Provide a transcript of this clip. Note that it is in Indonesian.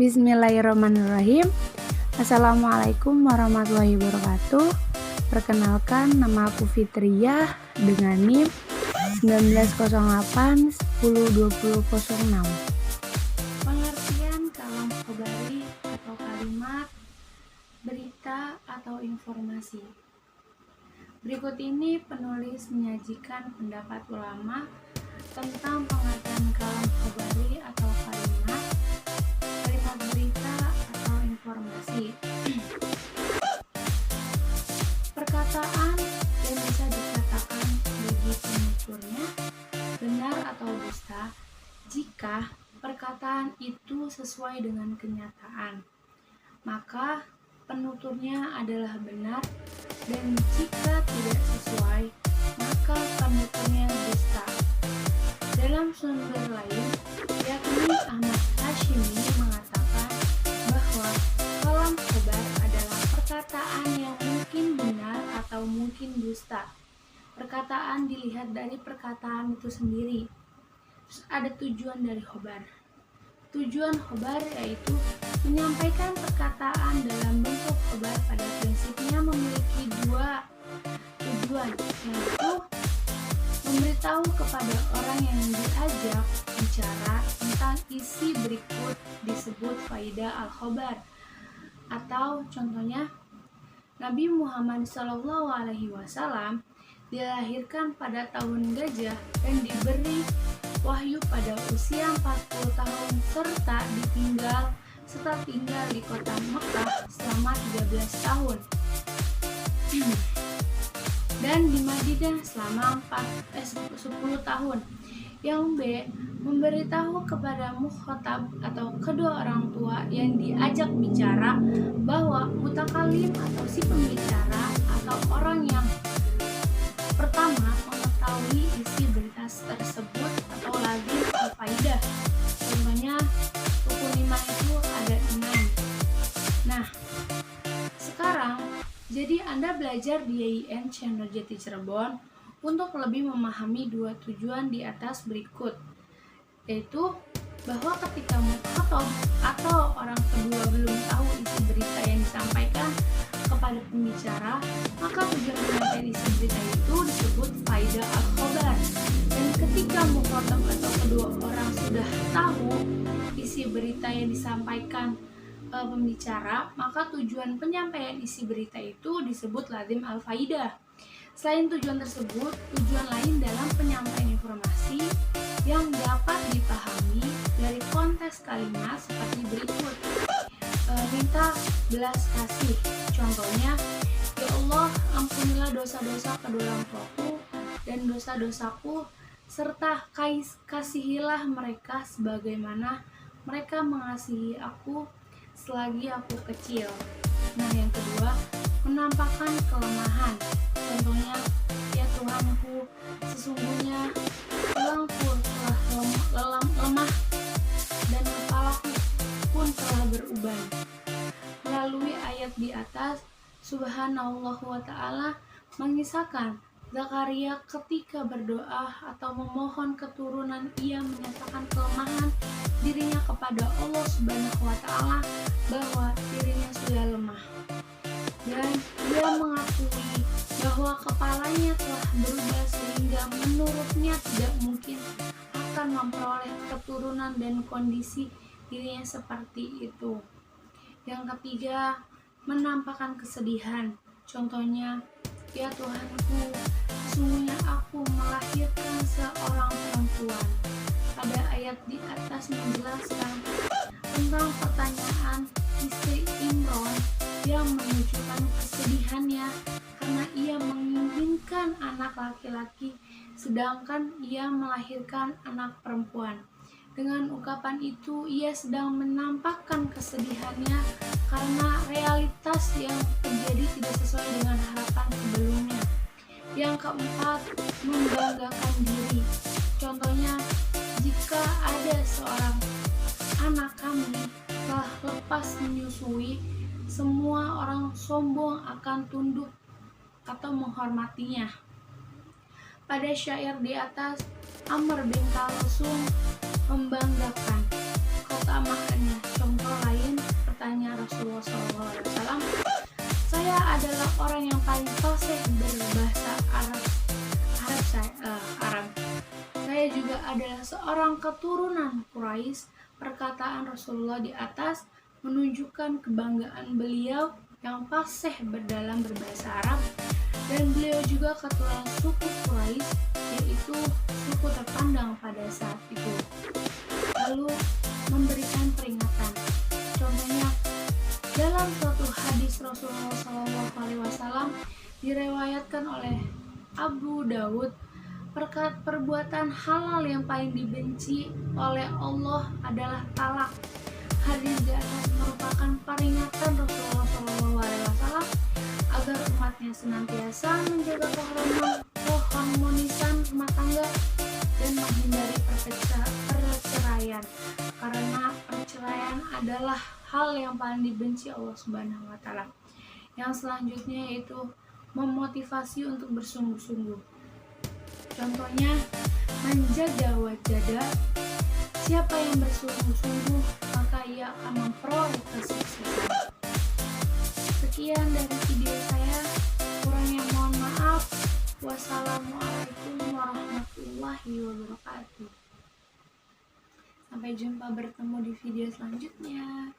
Bismillahirrahmanirrahim. Assalamualaikum warahmatullahi wabarakatuh. Perkenalkan, nama aku Fitriyah dengan NIM 1908 10 20 06. Pengertian kalam khabari atau kalimat berita atau informasi. Berikut ini penulis menyajikan pendapat ulama tentang pengertian kalam khabari atau kalimat berita atau informasi. Perkataan yang bisa dikatakan bagi penuturnya benar atau dusta jika perkataan itu sesuai dengan kenyataan, maka penuturnya adalah benar, dan jika tidak sesuai, maka penuturnya dusta. Dalam sumber lain, yakni Ahmad Hashimi mengatakan bahwa kalam khabar adalah perkataan yang mungkin benar atau mungkin dusta. Perkataan dilihat dari perkataan itu sendiri. Terus ada tujuan dari khabar. Tujuan khabar yaitu menyampaikan perkataan dalam bentuk khabar pada prinsipnya memiliki dua tujuan, yaitu memberitahu kepada orang yang diajak bicara tentang isi berikut disebut faidah al-khabar. Atau contohnya, Nabi Muhammad SAW dilahirkan pada tahun gajah dan diberi wahyu pada usia 40 tahun serta tinggal di kota Mekah selama 13 tahun. Dan di Madinah selama 10 tahun. Yang B, memberitahu kepada mukhatab atau kedua orang tua yang diajak bicara bahwa mutakalim atau si pembicara atau orang yang pertama mengetahui isi berita tersebut atau lazim al-faidah. Contohnya rukun iman itu ada 6. Nah, sekarang jadi Anda belajar di YIN Channel Jati Cirebon untuk lebih memahami dua tujuan di atas berikut, yaitu bahwa ketika mukhatab atau orang kedua belum tahu isi berita yang disampaikan kepada pembicara, maka tujuan penyampaian isi berita itu disebut faidah al-khabar. Dan ketika mukhatab atau kedua orang sudah tahu isi berita yang disampaikan pembicara, maka tujuan penyampaian isi berita itu disebut lazim al-faidah. Selain tujuan tersebut, tujuan lain dalam penyampaian informasi yang dapat dipahami dari konteks kalimat seperti berikut. Minta belas kasih. Contohnya, ya Allah, ampunilah dosa-dosa kedua orang tuaku dan dosa-dosaku, serta kasihilah mereka sebagaimana mereka mengasihi aku selagi aku kecil. Nah, yang kedua, menampakkan kelemahan. Contohnya, ya Tuhanku, sesungguhnya tulangku telah lemah dan kepalaku pun telah beruban. Melalui ayat di atas, Subhanallah wa ta'ala mengisahkan Zakaria ketika berdoa atau memohon keturunan, ia menyatakan kelemahan dirinya kepada Allah Subhanahu wa ta'ala bahwa dirinya sudah lemah, dan ia mengakui bahwa kepalanya telah berubah sehingga menurutnya tidak mungkin akan memperoleh keturunan dan kondisi dirinya seperti itu. Yang ketiga, menampakkan kesedihan. Contohnya, ya Tuhanku, sesungguhnya aku melahirkan seorang perempuan. Pada ayat di atas menjelaskan tentang pertanyaan istri Imron yang menunjukkan kesedihannya karena ia menginginkan anak laki-laki sedangkan ia melahirkan anak perempuan. Dengan ungkapan itu, ia sedang menampakkan kesedihannya karena realitas yang terjadi tidak sesuai dengan harapan sebelumnya. Yang keempat, membanggakan diri. Contohnya, jika ada seorang anak kami telah lepas menyusui, semua orang sombong akan tunduk atau menghormatinya. Pada syair di atas, Amr bin Kalsum membanggakan keutamaannya. Contoh lain, adalah orang yang paling fasih berbahasa Arab. Arab. Saya juga adalah seorang keturunan Quraisy. Perkataan Rasulullah di atas menunjukkan kebanggaan beliau yang fasih dalam berbahasa Arab, dan beliau juga ketua suku Quraisy, yaitu suku terpandang pada saat itu. Lalu memberikan peringatan. Contohnya, dalam suatu hadis Rasulullah SAW direwayatkan oleh Abu Dawud, perbuatan halal yang paling dibenci oleh Allah adalah talak. Hadis di atas merupakan peringatan Rasulullah SAW agar umatnya senantiasa menjaga keharmonisan rumah tangga dan menghindari perceraian, karena perceraian adalah hal yang paling dibenci Allah Subhanahu wa Ta'ala. Yang selanjutnya yaitu memotivasi untuk bersungguh-sungguh. Contohnya, menjaga wajada. Siapa yang bersungguh-sungguh, maka ia akan memperoleh kesuksesan. Sekian dari video saya. Kurangnya mohon maaf. Wassalamualaikum warahmatullahi wabarakatuh. Sampai jumpa, bertemu di video selanjutnya.